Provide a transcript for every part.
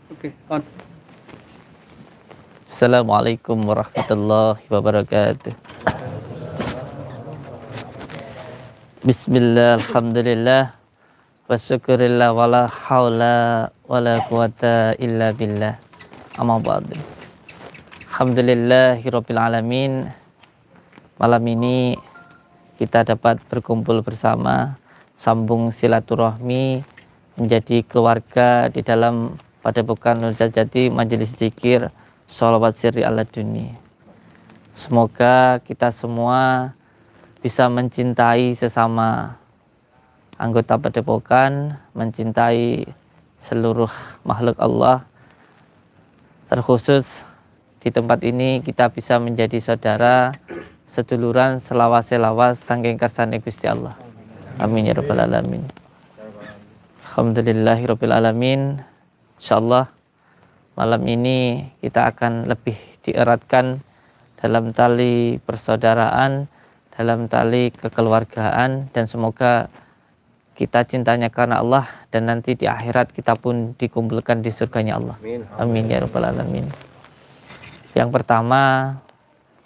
Oke, on. Assalamualaikum warahmatullahi wabarakatuh. Bismillah, alhamdulillah, wa syukurillah, wa la hawla wa la quwata illa billah. Amma ba'du. Alhamdulillahi rabbil alamin. Malam ini kita dapat berkumpul bersama, sambung silaturahmi, menjadi keluarga di dalam Padepokan Nur Jati Majelis Zikir Sholawat Sirri ala Duni. Semoga kita semua bisa mencintai sesama anggota Padepokan, mencintai seluruh makhluk Allah. Terkhusus di tempat ini kita bisa menjadi saudara, seduluran, selawas-selawas saking kersane Gusti Allah. Amin ya rabbal alamin. Alhamdulillahirabbil alamin. Insyaallah malam ini kita akan lebih dieratkan dalam tali persaudaraan, dalam tali kekeluargaan, dan semoga kita cintanya karena Allah dan nanti di akhirat kita pun dikumpulkan di surganya Allah. Amin ya rabbal alamin. Yang pertama,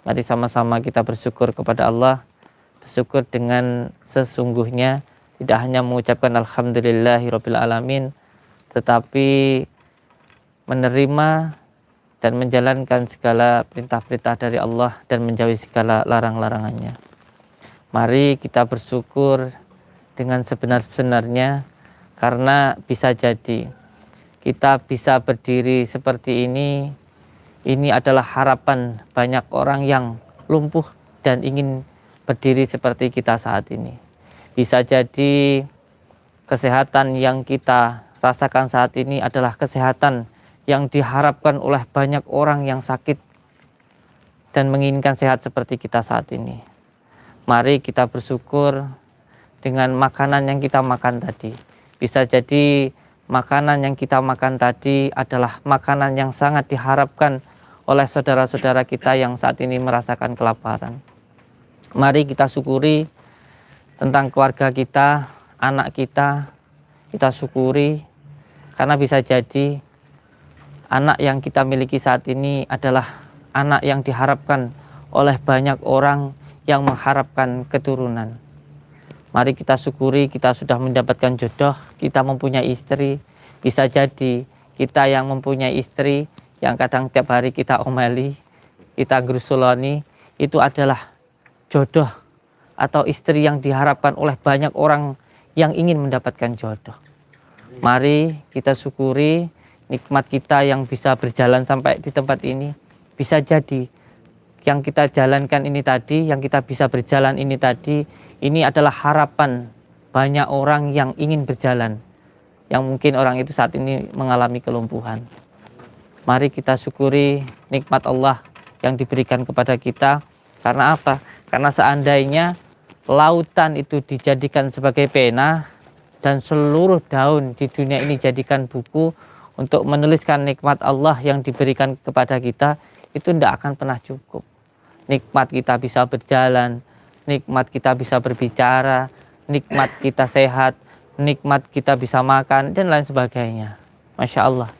mari sama-sama kita bersyukur kepada Allah. Bersyukur dengan sesungguhnya, tidak hanya mengucapkan alhamdulillahirabbil alamin, tetapi menerima dan menjalankan segala perintah-perintah dari Allah dan menjauhi segala larang-larangannya. Mari kita bersyukur dengan sebenar-benarnya, karena bisa jadi kita bisa berdiri seperti ini adalah harapan banyak orang yang lumpuh dan ingin berdiri seperti kita saat ini. Bisa jadi kesehatan yang kita rasakan saat ini adalah kesehatan yang diharapkan oleh banyak orang yang sakit dan menginginkan sehat seperti kita saat ini. Mari kita bersyukur dengan makanan yang kita makan tadi. Bisa jadi makanan yang kita makan tadi adalah makanan yang sangat diharapkan oleh saudara-saudara kita yang saat ini merasakan kelaparan. Mari kita syukuri tentang keluarga kita, anak kita syukuri, karena bisa jadi anak yang kita miliki saat ini adalah anak yang diharapkan oleh banyak orang yang mengharapkan keturunan. Mari kita syukuri kita sudah mendapatkan jodoh, kita mempunyai istri. Bisa jadi kita yang mempunyai istri yang kadang tiap hari kita omeli, kita grusuloni, itu adalah jodoh atau istri yang diharapkan oleh banyak orang yang ingin mendapatkan jodoh. Mari kita syukuri nikmat kita yang bisa berjalan sampai di tempat ini. Bisa jadi yang kita jalankan ini tadi, yang kita bisa berjalan ini tadi, ini adalah harapan banyak orang yang ingin berjalan, yang mungkin orang itu saat ini mengalami kelumpuhan. Mari kita syukuri nikmat Allah yang diberikan kepada kita. Karena apa? Karena seandainya lautan itu dijadikan sebagai pena dan seluruh daun di dunia ini jadikan buku untuk menuliskan nikmat Allah yang diberikan kepada kita, itu tidak akan pernah cukup. Nikmat kita bisa berjalan, nikmat kita bisa berbicara, nikmat kita sehat, nikmat kita bisa makan, dan lain sebagainya. Masya Allah.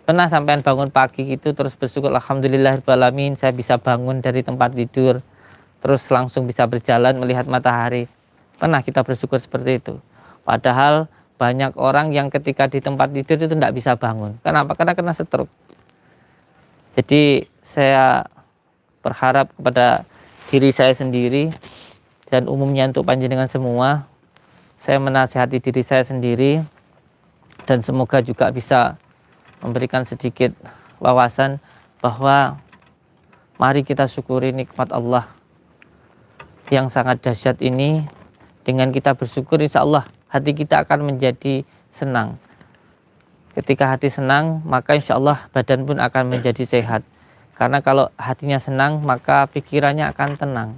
Pernah sampean bangun pagi itu terus bersyukur, alhamdulillahirrahmanirrahim, saya bisa bangun dari tempat tidur, terus langsung bisa berjalan melihat matahari. Pernah kita bersyukur seperti itu. Padahal banyak orang yang ketika di tempat tidur itu tidak bisa bangun. Kenapa? Karena kena stroke. Jadi saya berharap kepada diri saya sendiri dan umumnya untuk panjenengan semua, saya menasihati diri saya sendiri dan semoga juga bisa memberikan sedikit wawasan bahwa mari kita syukuri nikmat Allah yang sangat dahsyat ini. Dengan kita bersyukur, insya Allah hati kita akan menjadi senang. Ketika hati senang, maka insya Allah badan pun akan menjadi sehat. Karena kalau hatinya senang, maka pikirannya akan tenang.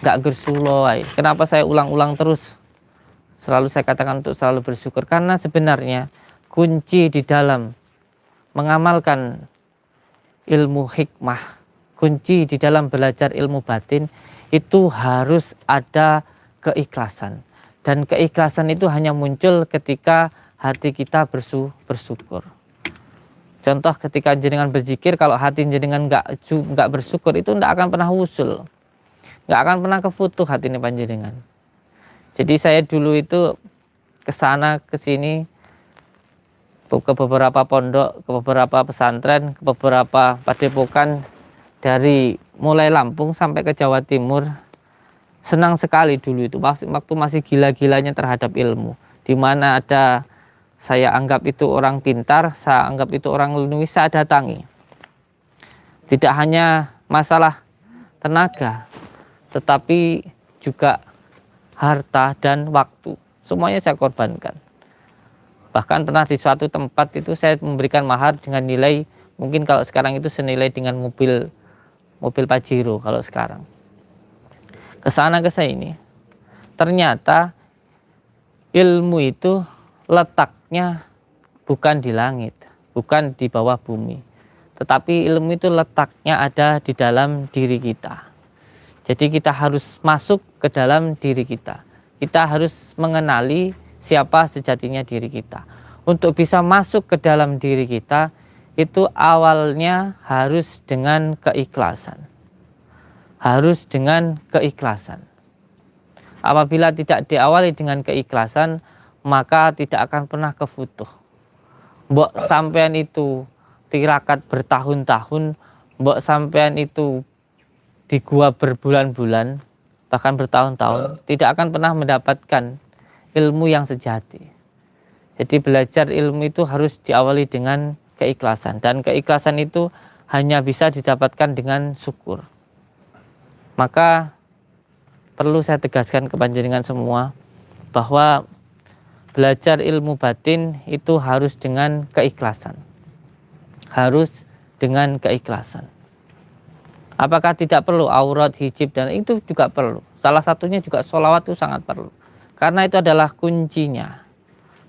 Nggak gersuloi. Kenapa saya ulang-ulang terus? Selalu saya katakan untuk selalu bersyukur. Karena sebenarnya kunci di dalam mengamalkan ilmu hikmah, kunci di dalam belajar ilmu batin, itu harus ada keikhlasan. Dan keikhlasan itu hanya muncul ketika hati kita bersyukur. Contoh ketika jenengan berzikir, kalau hati jenengan nggak bersyukur, itu nggak akan pernah wusul, nggak akan pernah kefutuh hati ini panjenengan. Jadi saya dulu itu kesana kesini, ke beberapa pondok, ke beberapa pesantren, ke beberapa padepokan, dari mulai Lampung sampai ke Jawa Timur. Senang sekali dulu itu, waktu masih gila-gilanya terhadap ilmu, di mana ada saya anggap itu orang pintar, saya anggap itu orang linguis, saya datangi. Tidak hanya masalah tenaga, tetapi juga harta dan waktu, semuanya saya korbankan. Bahkan pernah di suatu tempat itu saya memberikan mahar dengan nilai, mungkin kalau sekarang itu senilai dengan mobil Pajero kalau sekarang. Kesana kesini, ternyata ilmu itu letaknya bukan di langit, bukan di bawah bumi, tetapi ilmu itu letaknya ada di dalam diri kita. Jadi kita harus masuk ke dalam diri kita. Kita harus mengenali siapa sejatinya diri kita. Untuk bisa masuk ke dalam diri kita, itu awalnya harus dengan keikhlasan. Harus dengan keikhlasan. Apabila tidak diawali dengan keikhlasan, maka tidak akan pernah kefutuh. Mbok sampean itu tirakat bertahun-tahun, mbok sampean itu di gua berbulan-bulan, bahkan bertahun-tahun, tidak akan pernah mendapatkan ilmu yang sejati. Jadi belajar ilmu itu harus diawali dengan keikhlasan, dan keikhlasan itu hanya bisa didapatkan dengan syukur. Maka perlu saya tegaskan ke panjenengan semua bahwa belajar ilmu batin itu harus dengan keikhlasan. Harus dengan keikhlasan. Apakah tidak perlu aurat, hijab, dan itu juga perlu. Salah satunya juga sholawat itu sangat perlu. Karena itu adalah kuncinya.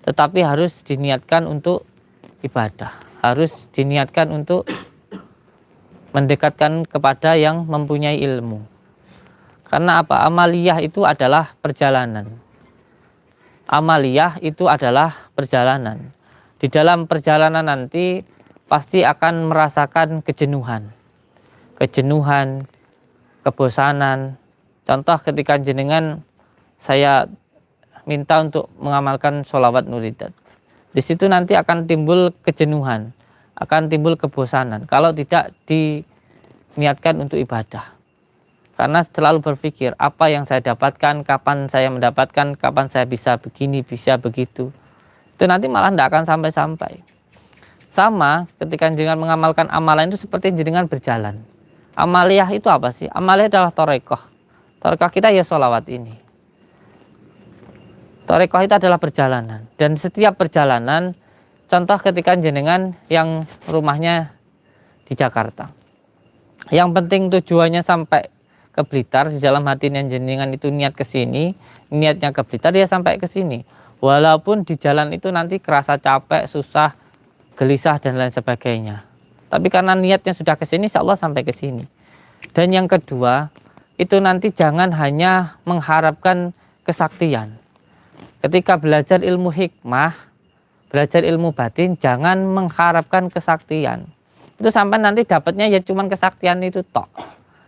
Tetapi harus diniatkan untuk ibadah. Harus diniatkan untuk mendekatkan kepada yang mempunyai ilmu. Karena apa? Amaliyah itu adalah perjalanan. Amaliyah itu adalah perjalanan. Di dalam perjalanan nanti pasti akan merasakan kejenuhan, kebosanan. Contoh ketika jenengan saya minta untuk mengamalkan sholawat nuridat, di situ nanti akan timbul kejenuhan, akan timbul kebosanan kalau tidak diniatkan untuk ibadah. Karena selalu berpikir apa yang saya dapatkan, kapan saya mendapatkan, kapan saya bisa begini, bisa begitu. Itu nanti malah tidak akan sampai-sampai. Sama ketika jenengan mengamalkan amalan itu seperti jenengan berjalan. Amaliyah itu apa sih? Amaliyah adalah torekoh. Torekoh kita ya sholawat ini. Torekoh itu adalah perjalanan. Dan setiap perjalanan, contoh ketika jenengan yang rumahnya di Jakarta. Yang penting tujuannya sampai ke Blitar, di dalam hati jenengan itu niat ke sini, niatnya ke Blitar, dia sampai ke sini. Walaupun di jalan itu nanti kerasa capek, susah, gelisah dan lain sebagainya. Tapi karena niatnya sudah ke sini, insya Allah sampai ke sini. Dan yang kedua, itu nanti jangan hanya mengharapkan kesaktian. Ketika belajar ilmu hikmah, belajar ilmu batin, jangan mengharapkan kesaktian. Itu sampai nanti dapatnya ya cuman kesaktian itu tok.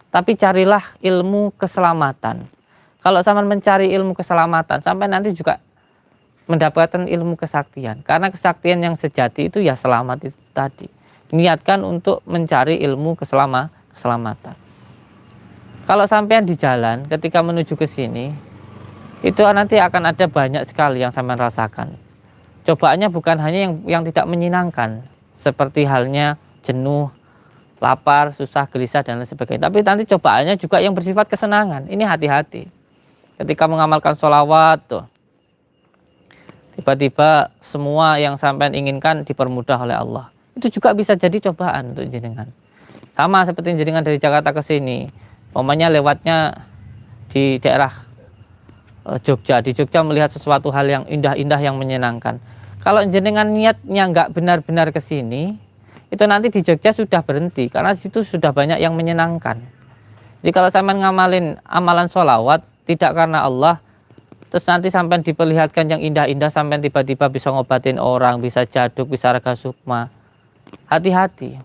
Tapi carilah ilmu keselamatan. Kalau sampai mencari ilmu keselamatan, sampai nanti juga mendapatkan ilmu kesaktian. Karena kesaktian yang sejati itu ya selamat itu tadi. Niatkan untuk mencari ilmu keselamatan. Kalau sampean di jalan ketika menuju ke sini, itu nanti akan ada banyak sekali yang sampean rasakan. Cobaannya bukan hanya yang tidak menyenangkan, seperti halnya jenuh, lapar, susah, gelisah, dan lain sebagainya. Tapi nanti cobaannya juga yang bersifat kesenangan. Ini hati-hati. Ketika mengamalkan sholawat, tuh, tiba-tiba semua yang sampean inginkan dipermudah oleh Allah. Itu juga bisa jadi cobaan untuk jenengan. Sama seperti jenengan dari Jakarta ke sini. Umpamanya lewatnya di daerah Jogja. Di Jogja melihat sesuatu hal yang indah-indah, yang menyenangkan. Kalau jenengan niatnya nggak benar-benar ke sini, itu nanti di Jogja sudah berhenti, karena di situ sudah banyak yang menyenangkan. Jadi kalau sampean ngamalin amalan sholawat tidak karena Allah, terus nanti sampean diperlihatkan yang indah-indah, sampean tiba-tiba bisa ngobatin orang, bisa jaduk, bisa raga sukma, hati-hati.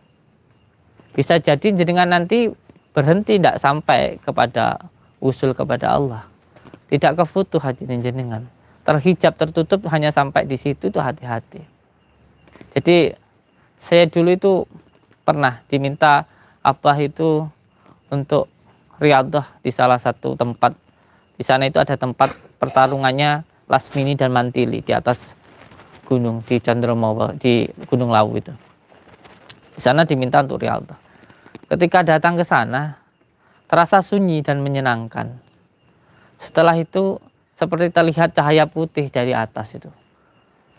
Bisa jadi jenengan nanti berhenti tidak sampai kepada usul kepada Allah, tidak kefutuh hati jenengan, terhijab tertutup hanya sampai di situ, itu hati-hati. Jadi saya dulu itu pernah diminta Abah itu untuk riyadhah di salah satu tempat. Di sana itu ada tempat pertarungannya Lasmini dan Mantili di atas gunung di Candromawa, di Gunung Lawu itu. Di sana diminta untuk riyadhah. Ketika datang ke sana terasa sunyi dan menyenangkan. Setelah itu seperti terlihat cahaya putih dari atas itu.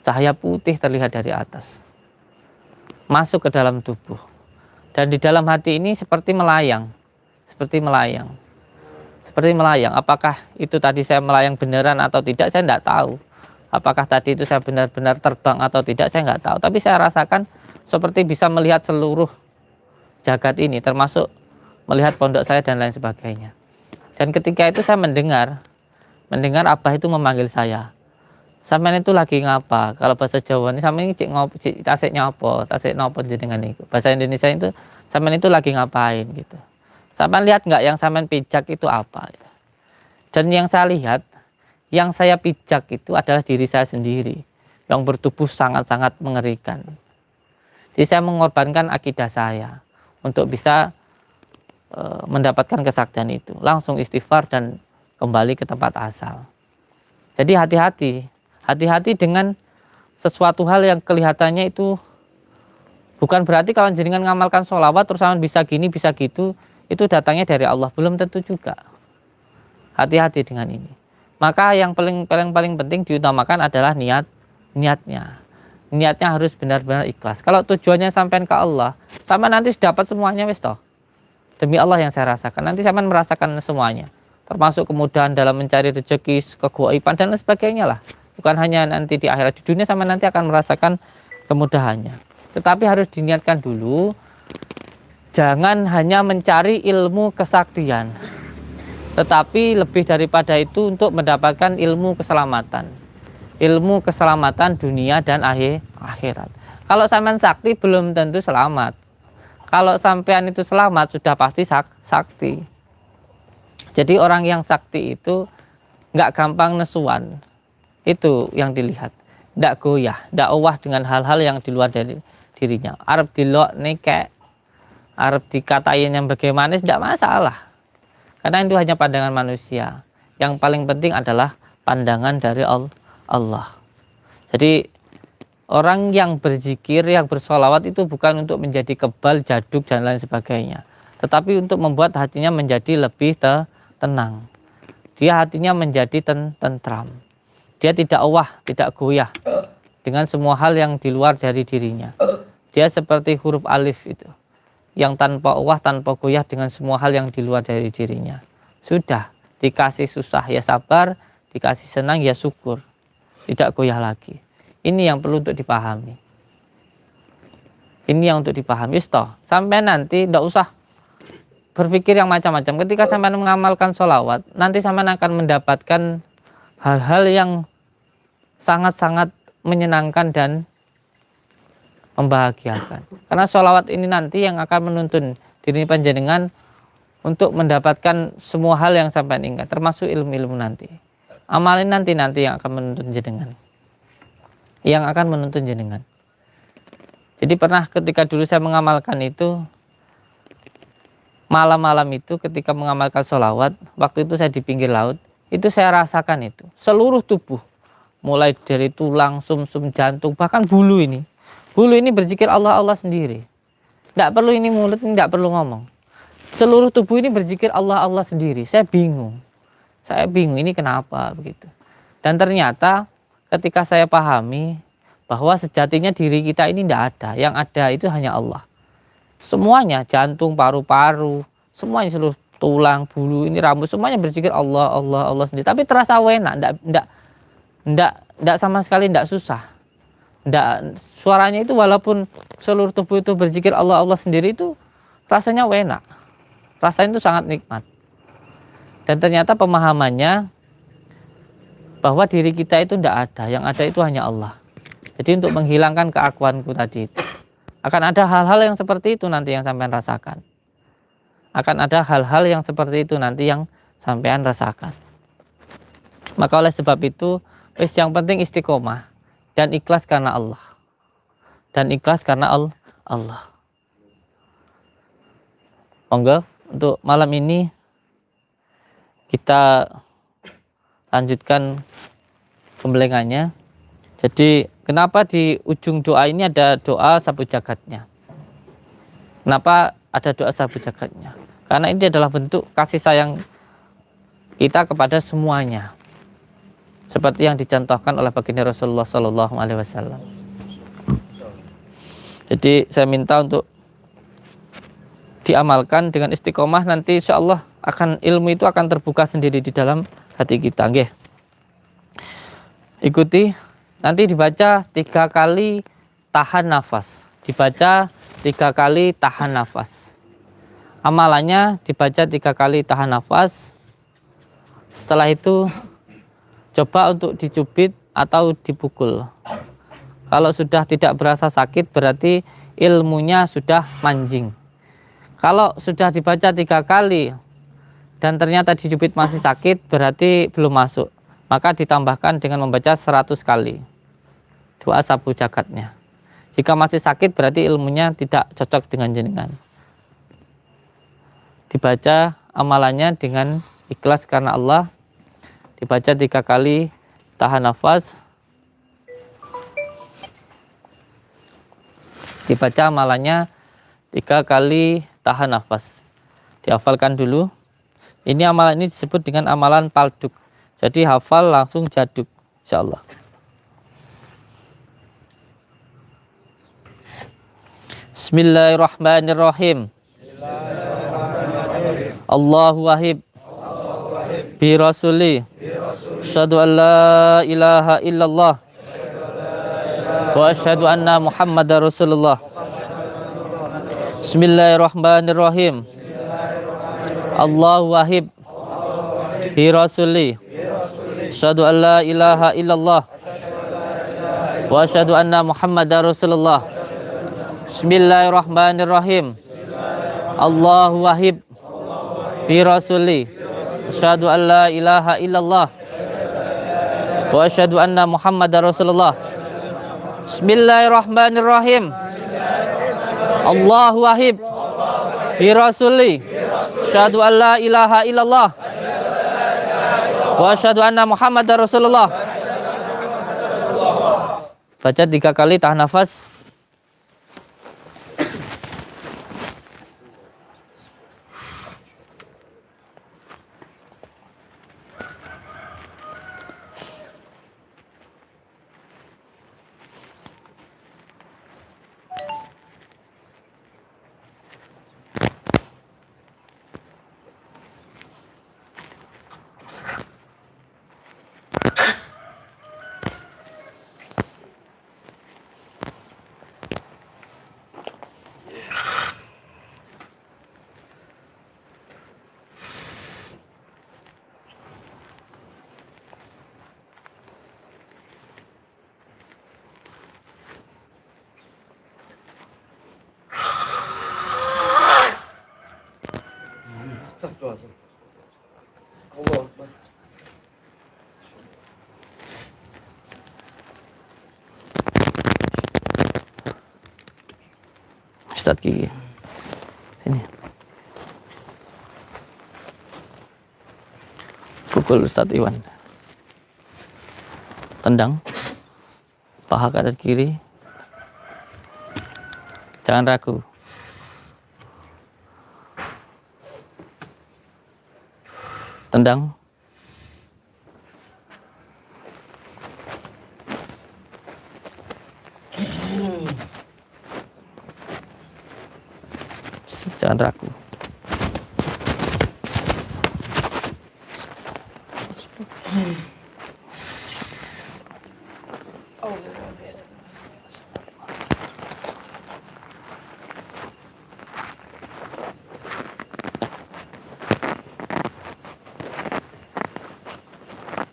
Cahaya putih terlihat dari atas. Masuk ke dalam tubuh. Dan di dalam hati ini seperti melayang. Seperti melayang. Seperti melayang. Apakah itu tadi saya melayang beneran atau tidak, saya tidak tahu. Apakah tadi itu saya benar-benar terbang atau tidak, saya nggak tahu. Tapi saya rasakan seperti bisa melihat seluruh jagat ini, termasuk melihat pondok saya dan lain sebagainya. Dan ketika itu saya mendengar Abah itu memanggil saya. Sampean itu lagi ngapa? Kalau bahasa Jawa ini sampean cik ngopo, cik tasik nyopo, tasik nopo jenengan itu. Bahasa Indonesia itu sampean itu lagi ngapain gitu. Sampean lihat nggak yang sampean pijak itu apa? Dan yang saya lihat, yang saya pijak itu adalah diri saya sendiri yang bertubuh sangat-sangat mengerikan. Jadi saya mengorbankan akidah saya untuk bisa mendapatkan kesaktian itu. Langsung istighfar dan kembali ke tempat asal. Jadi hati-hati dengan sesuatu hal yang kelihatannya itu bukan berarti kalau jenengan ngamalkan sholawat terus bisa gini bisa gitu, itu datangnya dari Allah, belum tentu juga. Hati-hati dengan ini. Maka yang paling penting diutamakan adalah niatnya. Niatnya harus benar-benar ikhlas. Kalau tujuannya sampai ke Allah, sama nanti dapat semuanya wis toh. Demi Allah yang saya rasakan, nanti sampean merasakan semuanya. Termasuk kemudahan dalam mencari rezeki, kegaiban dan lain sebagainya lah. Bukan hanya nanti di akhirat, di dunia sampean nanti akan merasakan kemudahannya. Tetapi harus diniatkan dulu. Jangan hanya mencari ilmu kesaktian, tetapi lebih daripada itu untuk mendapatkan ilmu keselamatan. Ilmu keselamatan dunia dan akhirat. Kalau sampean sakti belum tentu selamat. Kalau sampean itu selamat sudah pasti sakti. Jadi orang yang sakti itu nggak gampang nesuan. Itu yang dilihat. Nggak goyah, nggak owah dengan hal-hal yang di luar dari dirinya. Arab dilok nekek, Arab dikatain yang bagaimana tidak masalah. Karena itu hanya pandangan manusia. Yang paling penting adalah pandangan dari Allah. Jadi orang yang berzikir, yang bersolawat itu bukan untuk menjadi kebal, jaduk dan lain sebagainya. Tetapi untuk membuat hatinya menjadi lebih tenang. Dia hatinya menjadi tentram. Dia tidak owah, tidak goyah dengan semua hal yang di luar dari dirinya. Dia seperti huruf alif itu, yang tanpa owah, tanpa goyah dengan semua hal yang di luar dari dirinya. Sudah, dikasih susah ya sabar, dikasih senang ya syukur. Tidak goyah lagi. Ini yang perlu untuk dipahami. Ini yang untuk dipahami. Sampai nanti tidak usah berpikir yang macam-macam. Ketika sampai mengamalkan sholawat, nanti sampai akan mendapatkan hal-hal yang sangat-sangat menyenangkan dan membahagiakan. Karena sholawat ini nanti yang akan menuntun diri panjenengan untuk mendapatkan semua hal yang sampai ingat, termasuk ilmu-ilmu nanti. Amalin nanti yang akan menuntun jenengan. Yang akan menuntun jenengan. Jadi pernah ketika dulu saya mengamalkan itu, malam-malam itu ketika mengamalkan sholawat, waktu itu saya di pinggir laut, itu saya rasakan itu, seluruh tubuh, mulai dari tulang, sumsum, jantung, bahkan bulu ini. Bulu ini berzikir Allah sendiri. Tidak perlu ini mulut, tidak perlu ngomong. Seluruh tubuh ini berzikir Allah sendiri. Saya bingung ini kenapa begitu. Dan ternyata ketika saya pahami bahwa sejatinya diri kita ini tidak ada, yang ada itu hanya Allah. Semuanya, jantung, paru-paru, semuanya, seluruh tulang, bulu, ini rambut, semuanya berzikir Allah sendiri. Tapi terasa enak, tidak sama sekali tidak susah. Suaranya itu walaupun seluruh tubuh itu berzikir Allah sendiri itu rasanya enak. Rasanya itu sangat nikmat. Dan ternyata pemahamannya bahwa diri kita itu tidak ada, yang ada itu hanya Allah. Jadi untuk menghilangkan keakuanku tadi itu, Akan ada hal-hal yang seperti itu nanti yang sampean rasakan. Akan ada hal-hal yang seperti itu nanti yang sampean rasakan. Maka oleh sebab itu, yang penting istiqomah dan ikhlas karena Allah. Dan ikhlas karena Allah. Monggo untuk malam ini kita lanjutkan pembelengannya. Jadi kenapa di ujung doa ini ada doa sabu jagatnya? Kenapa ada doa sabu jagatnya? Karena ini adalah bentuk kasih sayang kita kepada semuanya. Seperti yang dicontohkan oleh baginda Rasulullah Sallallahu Alaihi Wasallam. Jadi saya minta untuk diamalkan dengan istiqomah, nanti insya Allah akan ilmu itu akan terbuka sendiri di dalam hati kita. Nggih. Ikuti, nanti dibaca 3 kali tahan nafas. Dibaca 3 kali tahan nafas. Amalannya dibaca 3 kali tahan nafas. Setelah itu coba untuk dicubit atau dipukul. Kalau sudah tidak berasa sakit berarti ilmunya sudah manjing. Kalau sudah dibaca 3 kali dan ternyata dicubit masih sakit berarti belum masuk. Maka ditambahkan dengan membaca 100 kali doa sabu jagatnya. Jika masih sakit berarti ilmunya tidak cocok dengan jenengan. Dibaca amalannya dengan ikhlas karena Allah. Dibaca 3 kali tahan nafas. Dibaca amalannya 3 kali tahan nafas. Dihafalkan dulu. Ini amalan ini disebut dengan amalan palduk. Jadi hafal langsung jaduk, insyaallah. Bismillahirrahmanirrahim. Allahu wahib bi rasuli asyhadu an la ilaha illallah wa asyhadu anna muhammadar rasulullah. Bismillahirrahmanirrahim. Allahu wahib bi rasuli asyhadu an la ilaha illallah wa asyhadu anna muhammadar rasulullah. Bismillahirrahmanirrahim. Allahu wahib bi rasuli asyhadu an la ilaha illallah wa asyhadu anna muhammadar rasulullah. Bismillahirrahmanirrahim. Allahu wahib bi rasuli asyhadu an la ilaha illallah wa asyhadu anna muhammadar rasulullah. Baca 3 kali tahan nafas. Ustaz Gigi sini, pukul Ustaz Iwan, tendang paha kanan kiri, jangan ragu. Tendang. Jangan ragu.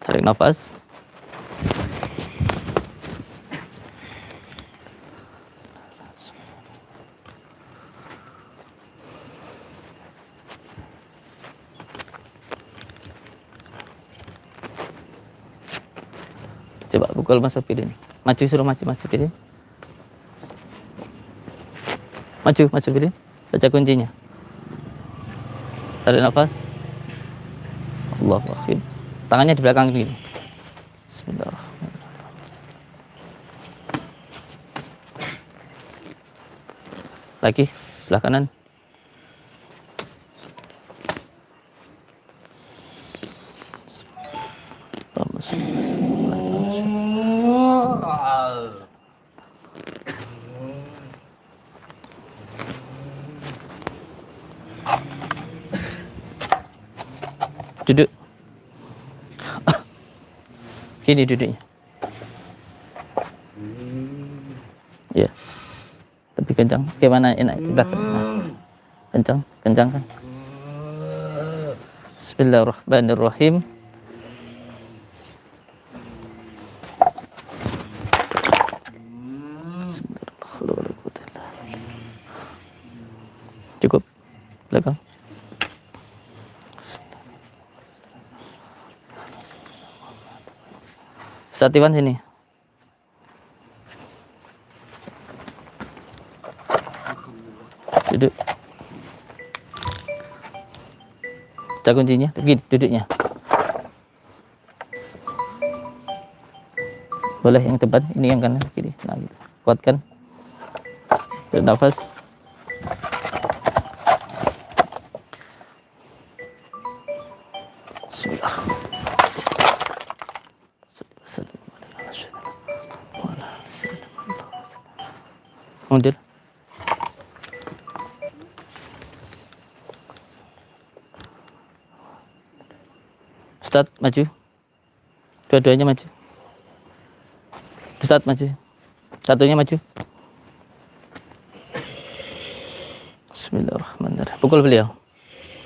Tarik nafas. Pukul Mas Sopidin. Maju, suruh maju Mas Sopidin. Maju Mas Sopidin. Baca kuncinya. Tarik nafas. Allahu Akbar. Tangannya di belakang gini. Bismillahirrahmanirrahim. Lagi sebelah kanan. Duduk. Gini duduknya. Ya. Lebih kencang. Bagaimana enak di belakang? Nah. Kencang, kencang kan? Bismillahirrahmanirrahim. Cukup. Belakang. Ustaz Iwan sini. Duduk. Baca kuncinya. Begini duduknya. Boleh yang depan, ini yang kanan kiri. Nah, gitu. Kuatkan. Tarik nafas. Bismillah. Mundur. Ustaz maju. Dua-duanya maju. Ustaz maju. Satunya maju. Bismillahirrahmanirrahim. Pukul beliau.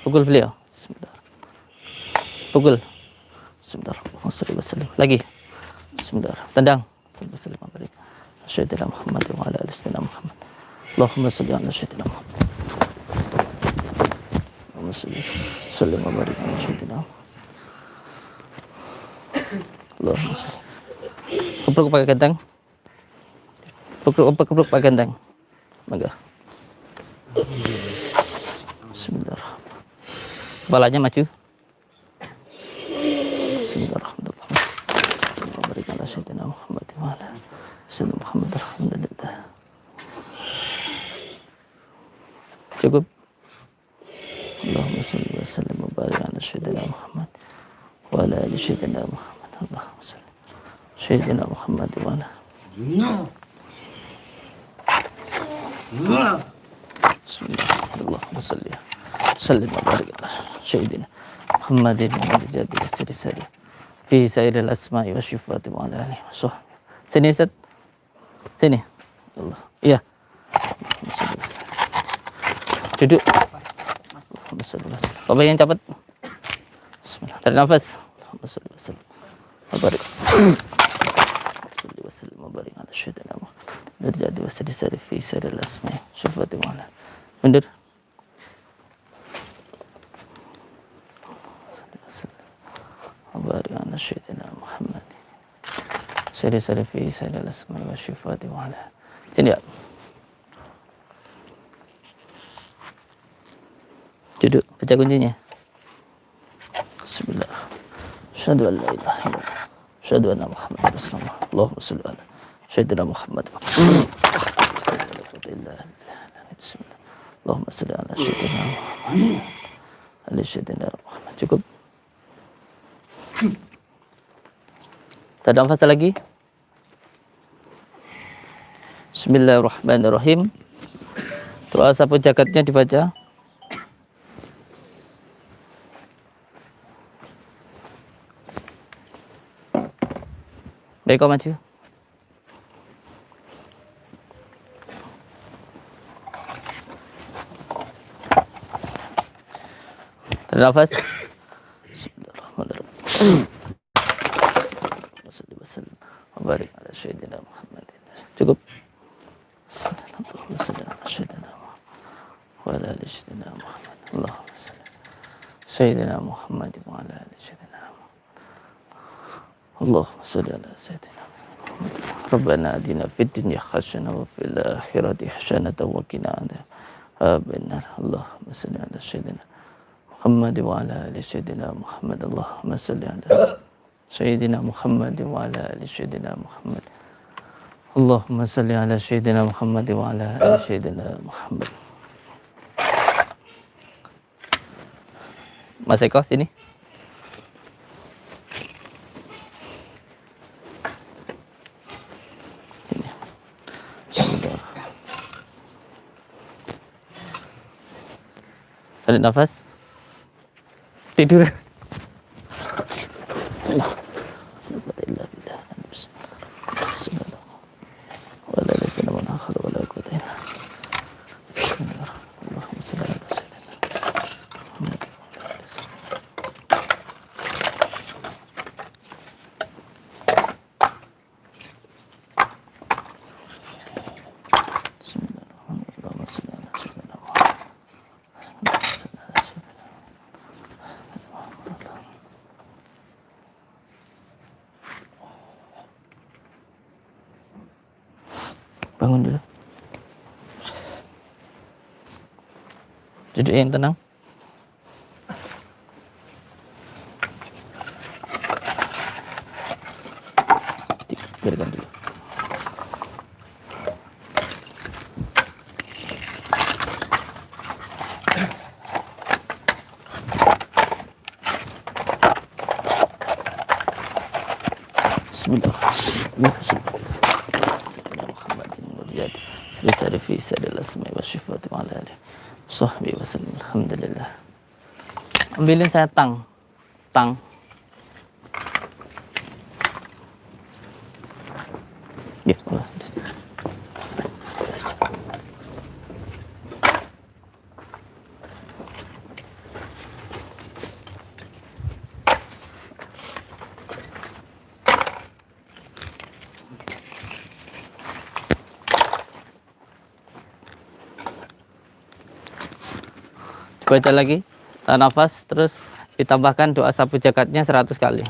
Pukul beliau. Bismillah. Pukul. Bismillahirrahmanirrahim. Lagi. Bismillah. Tendang. Bismillahirrahmanirrahim. Sayyidina Muhammad wa ala alihi sayyidina Muhammad. Allahumma shalli ala sayyidina Muhammad. Allahumma shalli wa barik ala sayyidina Allahumma shalli. Kepruk pakai genteng. Kepruk pakai genteng. Mangga. Bismillahirrahmanirrahim. Kepalanya maju. Bismillahirrahmanirrahim. Allahumma barik ala sayyidina Muhammad wa ala sayyidina Muhammad. Alhamdulillah. Cukup. Allahumma shalli wa sallim wa barik ala sayyidina Muhammad wa ala ali sayyidina Muhammad. Allahumma shalli sayyidina Muhammad wa ala Allahumma shalli sallim wa barik ala sayyidina Muhammadin wa ala jadi siri-siri fi sairil asma'i wa syifati wa ala alihi wa sahbihi. Sini Ustaz. Sini. Allah. Iya. Duduk. Bapak yang cepat. Bismillah. Tarik nafas. Barik. Barik ala syaitan jadi wasadi fi siril asma'i syifati wa ala. Mundur. Barik ala syaitan Muhammad. Sari fi siril asma'i wa syifati wa ala. Sini ya. Duduk, baca kuncinya. Bismillah. Asyhadu an la ilaha illallah. Asyhadu anna Muhammadar Rasulullah. Allahumma shalli ala sayyidina Muhammad. Bismillah. Allahumma shalli ala sayyidina Muhammad. Ala sayyidina Muhammad. Cukup. Tak ada nafas lagi. Bismillahirrahmanirrahim. Doa sapu jagatnya dibaca. Baik, kau maju. Tarik nafas. Bismillahirrahmanirrahim. Barik ala sayyidina Muhammad. Cukup. Allahumma salli ala sayyidina Muhammad wa ala ali sayyidina Muhammad. Allahumma salli sayyidina Muhammad wa ala ali sayyidina Muhammad. Allahumma salli ala sayyidina Muhammad. Rabbana atina fid dunya hasanah wa fil akhirati hasanah wa qina adzabannar. Allahumma shalli ala sayyidina Muhammad wa ala ali sayyidina Muhammad. Allahumma shalli ala sayyidina Muhammad wa ala ali sayyidina Muhammad. Allahumma shalli ala sayyidina Muhammad wa ala ali sayyidina Muhammad. Mas Eko sini. Tarik nafas. Tidur. Bangun dulu. Duduk yang tenang. Biarkan dulu. Bismillahirrahmanirrahim. Fi sadil asma'i wa syifati wa ala alihi sahbihi wa sallam. Alhamdulillah. Ambilin saya tang. Ya, Allah. Baca lagi, tahan nafas, terus ditambahkan doa sapu jakatnya 100 kali.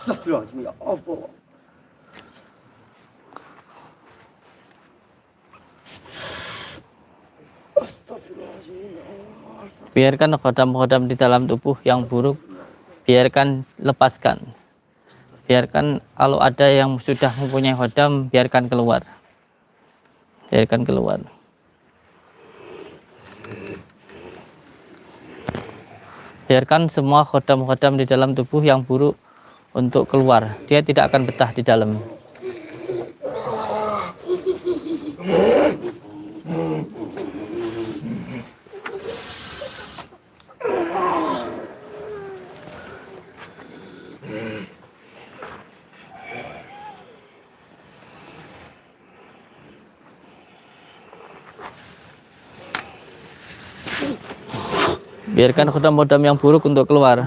Astagfirullahaladzim, ya Allah. Biarkan khodam-khodam di dalam tubuh yang buruk, biarkan lepaskan. Biarkan kalau ada yang sudah mempunyai khodam, biarkan keluar. Biarkan keluar. Biarkan semua khodam-khodam di dalam tubuh yang buruk untuk keluar. Dia tidak akan betah di dalam. Biarkan khodam-khodam yang buruk untuk keluar.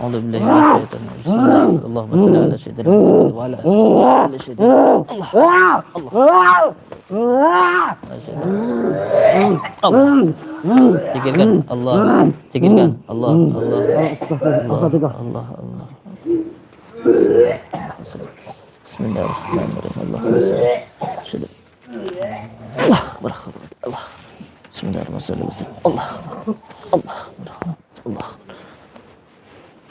أعوذ بالله من الشيطان الرجيم. اللهم صل على سيدنا محمد وعلى آل سيدنا Allah. Zikirkan Allah. Zikirkan Allah. Allah. Allah. Allah. Allah. Bismillahirrahmanirrahim. Allah. Allah. Bismillahirrahmanirrahim. Allah. Allah. Allah.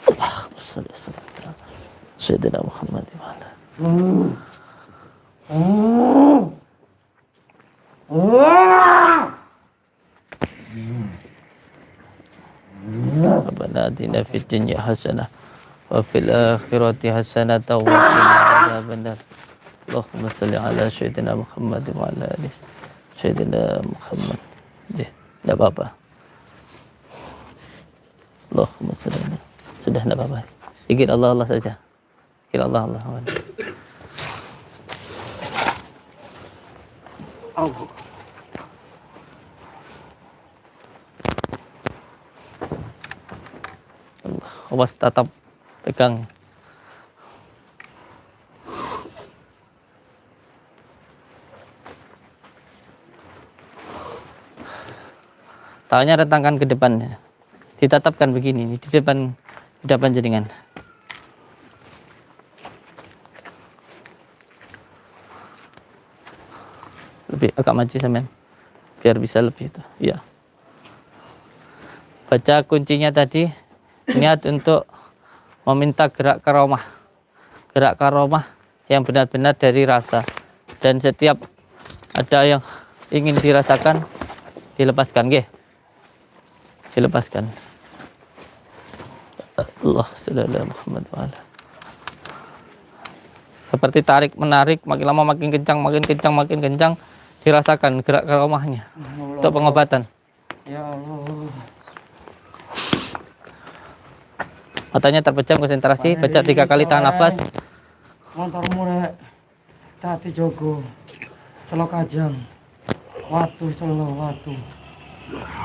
Allahumma shalli ala sayyidina Muhammad wa ala Rabbana atina fid dunya hasanah wa fil akhirati hasanah wa qina adzabannar. Allahumma shalli ala sayyidina Muhammad wa ala ali sayyidina Muhammad. Tidak apa-apa. Allahumma shalli ala. Sudah tidak apa-apa. Zikir Allah Allah saja. Zikir Allah Allah. Allah. Allah. Awas tatap pegang. Tangannya rentangkan ke depan. Ditatapkan begini di depan jaringan. Lebih agak maju sampean biar bisa lebih itu. Ya. Baca kuncinya tadi, niat untuk meminta gerak karomah. Gerak karomah yang benar-benar dari rasa, dan setiap ada yang ingin dirasakan dilepaskan, nggih. Dilepaskan. Allah sallallahu Muhammad wa ala. Seperti tarik menarik, makin lama makin kencang, makin kencang, dirasakan gerak karomahnya untuk pengobatan. Ya Allah. Matanya terpejam, konsentrasi, baca 3 kali, tahan nafas. Montormu rek. Tati jogo. Selo kajang. Watu selo watu.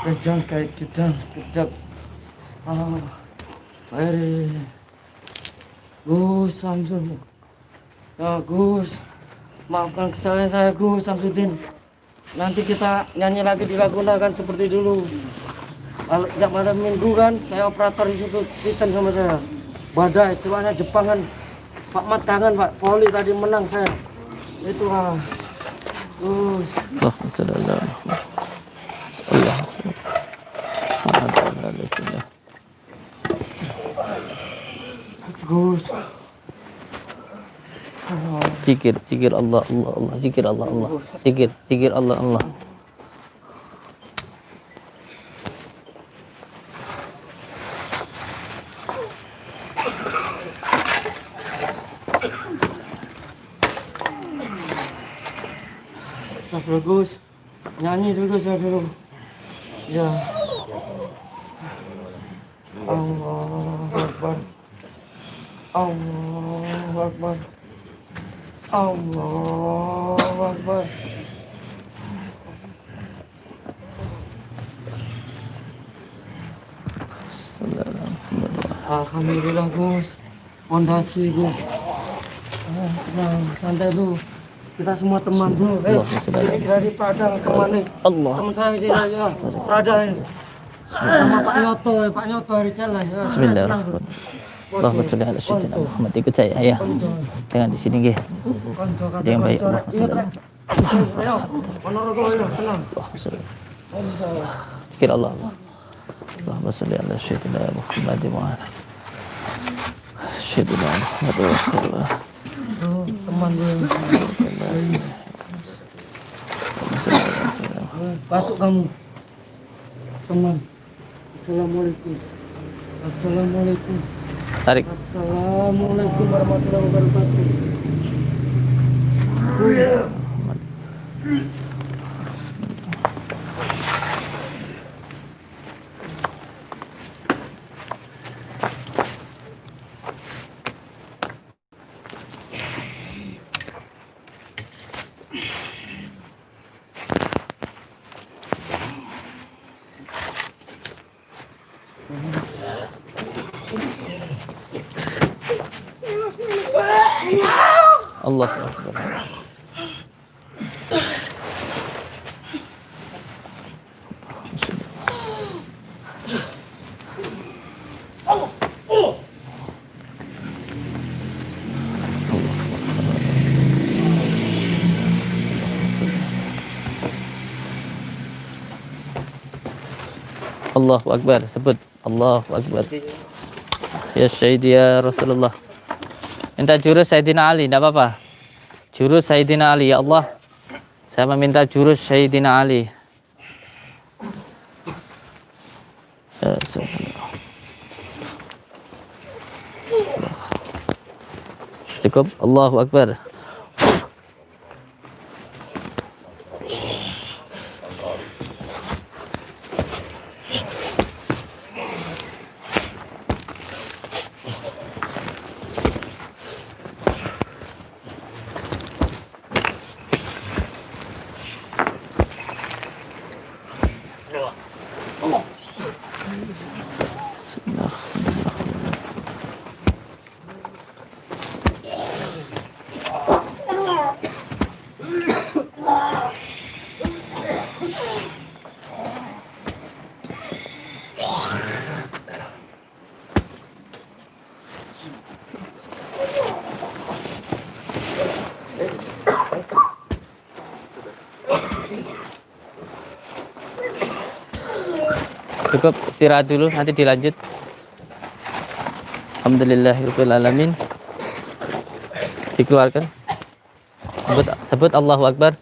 Kejang kayak kejang, kejak. Mari Gus Samsul. Ya Gus, maafkan kesalahan saya Gus Samsudin. Nanti kita nyanyi lagi di Laguna kan seperti dulu. Tiap malam minggu kan saya operator di situ, Titan sama saya. Badai, cuaca Jepang kan. Pak Mat kangen Pak, Poli tadi menang saya. Itu lah. Gus. Allahumma shalli ala Muhammad. Allahumma shalli ala Muhammad. Gus. Zikir Allah Allah Allah, zikir Allah Allah, zikir Allah Allah. Gus, nyanyi dulu saya dulu. Ya. Allahu Akbar. Allahu Akbar. Allahu Akbar. Alhamdulillah Gus. Fondasi Gus. Tenang, santai dulu. Kita semua teman dulu. Ini dari Padang kemana? Allah. Teman saya di Raya Prada ini. Sama Pak Nyoto, Pak Nyoto hari jalan. Ya. Bismillahirrahmanirrahim. Allahumma sholli ala sayyidina Muhammad. Ikut saya ya. Jangan di sini nggih. Yang baik. Allahumma sholli. Ayo, Ponorogo ayo, tenang. Allahumma sholli. Zikir Allah. Allahumma sholli ala sayyidina Muhammad wa ala sayyidina Muhammad wa ala Teman dulu. Batuk kamu. Teman. Assalamualaikum. Assalamualaikum. Tarik. Assalamualaikum warahmatullahi wabarakatuh. Allah Akbar. Allahu Akbar, sebut Allahu Akbar. Ya Syahid ya Rasulullah. Minta jurus Sayyidina Ali, tidak apa-apa. Jurus Sayyidina Ali, ya Allah. Saya meminta jurus Sayyidina Ali. Ya, cukup, Allahu Akbar. Cukup, istirahat dulu, nanti dilanjut. Alhamdulillahirrahmanirrahim. Dikeluarkan. Sebut Allahu Akbar.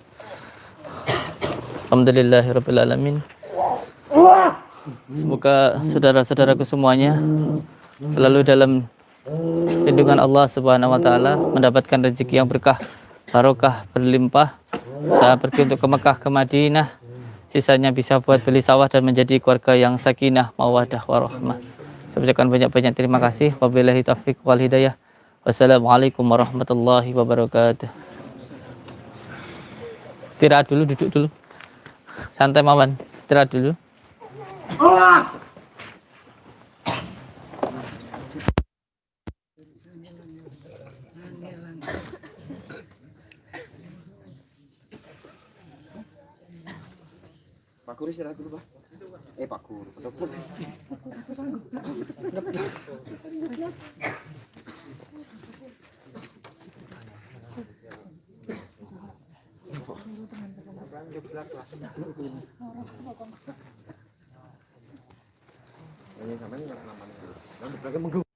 Alhamdulillahirrahmanirrahim. Semoga saudara-saudaraku semuanya selalu dalam lindungan Allah Subhanahu wa taala, mendapatkan rezeki yang berkah, barokah, berlimpah. Saya pergi untuk ke Mekah, ke Madinah. Sisanya bisa buat beli sawah dan menjadi keluarga yang sakinah, mawaddah, warahmah. Saya ucapkan banyak-banyak terima kasih. Wabillahi taufiq wal hidayah. Wassalamualaikum warahmatullahi wabarakatuh. Istirahat dulu, duduk dulu. Santai Mawan, istirahat dulu. Pak Guru istirahat dulu, Pak. Pak Guru. Ini sampai